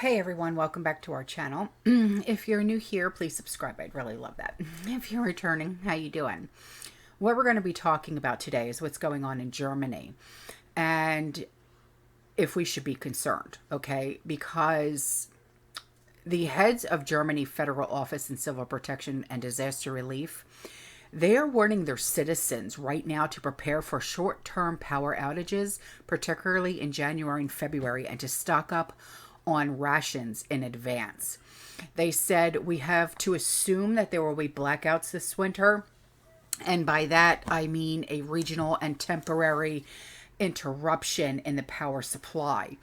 Hey everyone, welcome back to our channel. If you're new here, please subscribe. I'd really love that. If you're returning, how you doing? What we're going to be talking about today is what's going on in Germany and if we should be concerned, okay? Because the heads of Germany Federal Office in Civil Protection and Disaster Relief, they are warning their citizens right now to prepare for short-term power outages, particularly in January and February, and to stock up on rations in advance. They said we have to assume that there will be blackouts this winter. And by that, I mean a regional and temporary interruption in the power supply.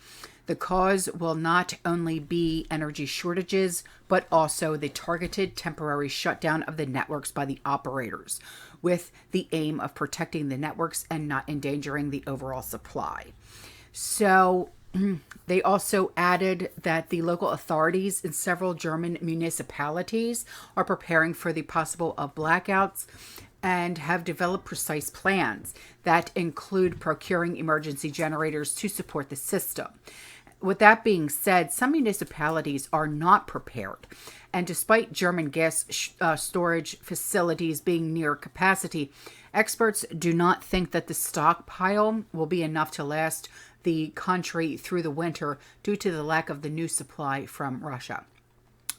The cause will not only be energy shortages, but also the targeted temporary shutdown of the networks by the operators, with the aim of protecting the networks and not endangering the overall supply. So they also added that the local authorities in several German municipalities are preparing for the possible of blackouts and have developed precise plans that include procuring emergency generators to support the system. With that being said, some municipalities are not prepared. And despite German gas storage facilities being near capacity, experts do not think that the stockpile will be enough to last the country through the winter due to the lack of the new supply from Russia.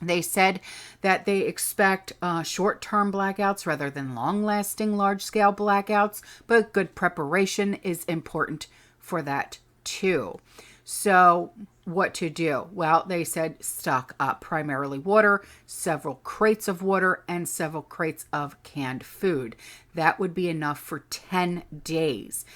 They said that they expect short-term blackouts rather than long-lasting large-scale blackouts, but good preparation is important for that too. So what to do? Well, they said stock up primarily water, several crates of water, and several crates of canned food. That would be enough for 10 days.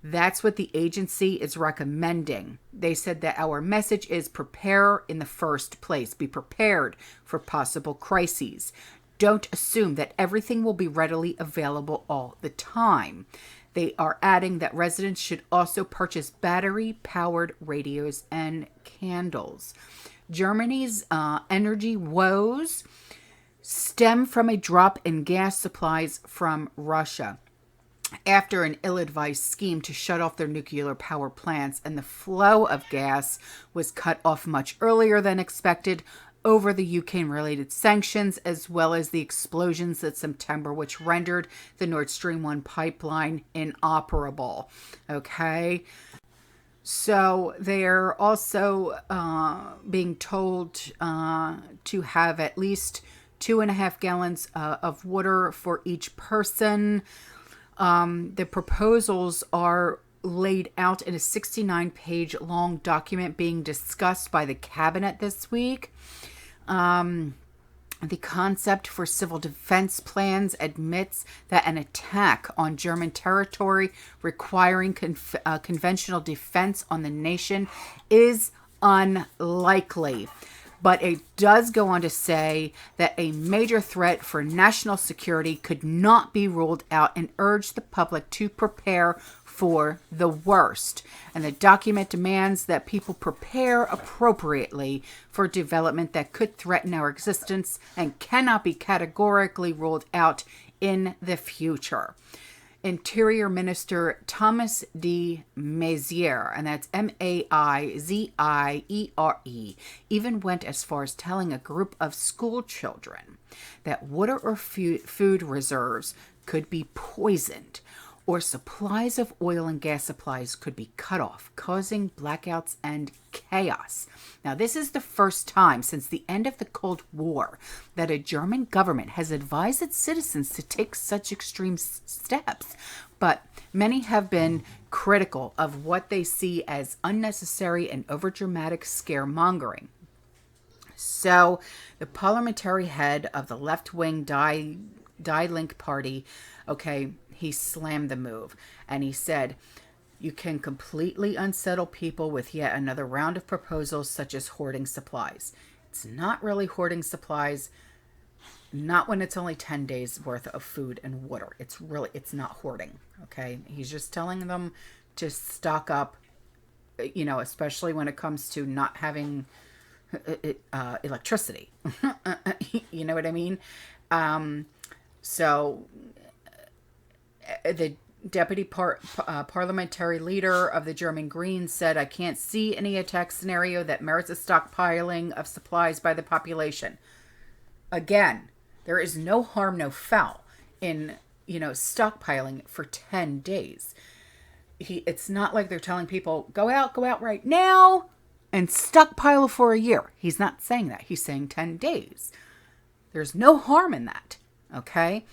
That's what the agency is recommending. They said that our message is prepare in the first place. Be prepared for possible crises. Don't assume that everything will be readily available all the time. They are adding that residents should also purchase battery-powered radios and candles. Germany's energy woes stem from a drop in gas supplies from Russia after an ill-advised scheme to shut off their nuclear power plants, and the flow of gas was cut off much earlier than expected over the Ukraine-related sanctions, as well as the explosions in September, which rendered the Nord Stream 1 pipeline inoperable. Okay. So they're also being told to have at least 2.5 gallons of water for each person. The proposals are laid out in a 69-page long document being discussed by the cabinet this week. The concept for civil defense plans admits that an attack on German territory requiring conventional defense on the nation is unlikely. But it does go on to say that a major threat for national security could not be ruled out and urge the public to prepare for the worst. And the document demands that people prepare appropriately for development that could threaten our existence and cannot be categorically ruled out in the future. Interior Minister Thomas de Maizière, and that's Maiziere, even went as far as telling a group of school children that water or food reserves could be poisoned, or supplies of oil and gas supplies could be cut off, causing blackouts and chaos. Now, this is the first time since the end of the Cold War that a German government has advised its citizens to take such extreme steps. But many have been critical of what they see as unnecessary and overdramatic scaremongering. So, the parliamentary head of the left-wing Die Link party, okay, he slammed the move, and he said, you can completely unsettle people with yet another round of proposals such as hoarding supplies. It's not really hoarding supplies, not when it's only 10 days worth of food and water. It's not hoarding, okay? He's just telling them to stock up, you know, especially when it comes to not having electricity. You know what I mean? So the Deputy Parliamentary Leader of the German Greens said, I can't see any attack scenario that merits a stockpiling of supplies by the population. Again, there is no harm, no foul in, stockpiling for 10 days. It's not like they're telling people, go out right now and stockpile for a year. He's not saying that. He's saying 10 days. There's no harm in that, okay?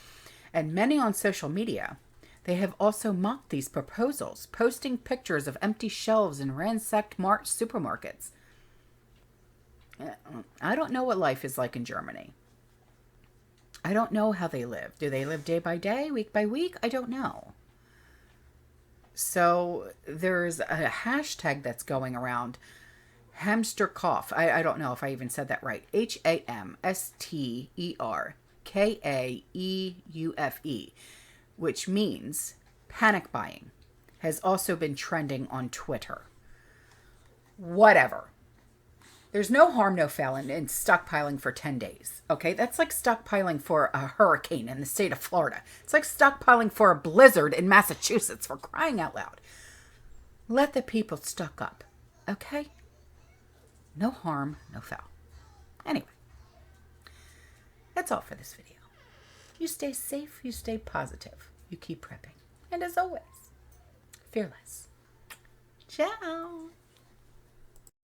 And many on social media, they have also mocked these proposals, posting pictures of empty shelves in ransacked supermarkets. I don't know what life is like in Germany. I don't know how they live. Do they live day by day, week by week? I don't know. So there's a hashtag that's going around, hamster cough. I don't know if I even said that right. HAMSTERKAEUFE, which means panic buying, has also been trending on Twitter. Whatever. There's no harm, no foul in stockpiling for 10 days. Okay, that's like stockpiling for a hurricane in the state of Florida. It's like stockpiling for a blizzard in Massachusetts, for crying out loud. Let the people stock up. Okay? No harm, no foul. Anyway, that's all for this video. You stay safe, you stay positive, you keep prepping. And as always, fearless. Ciao.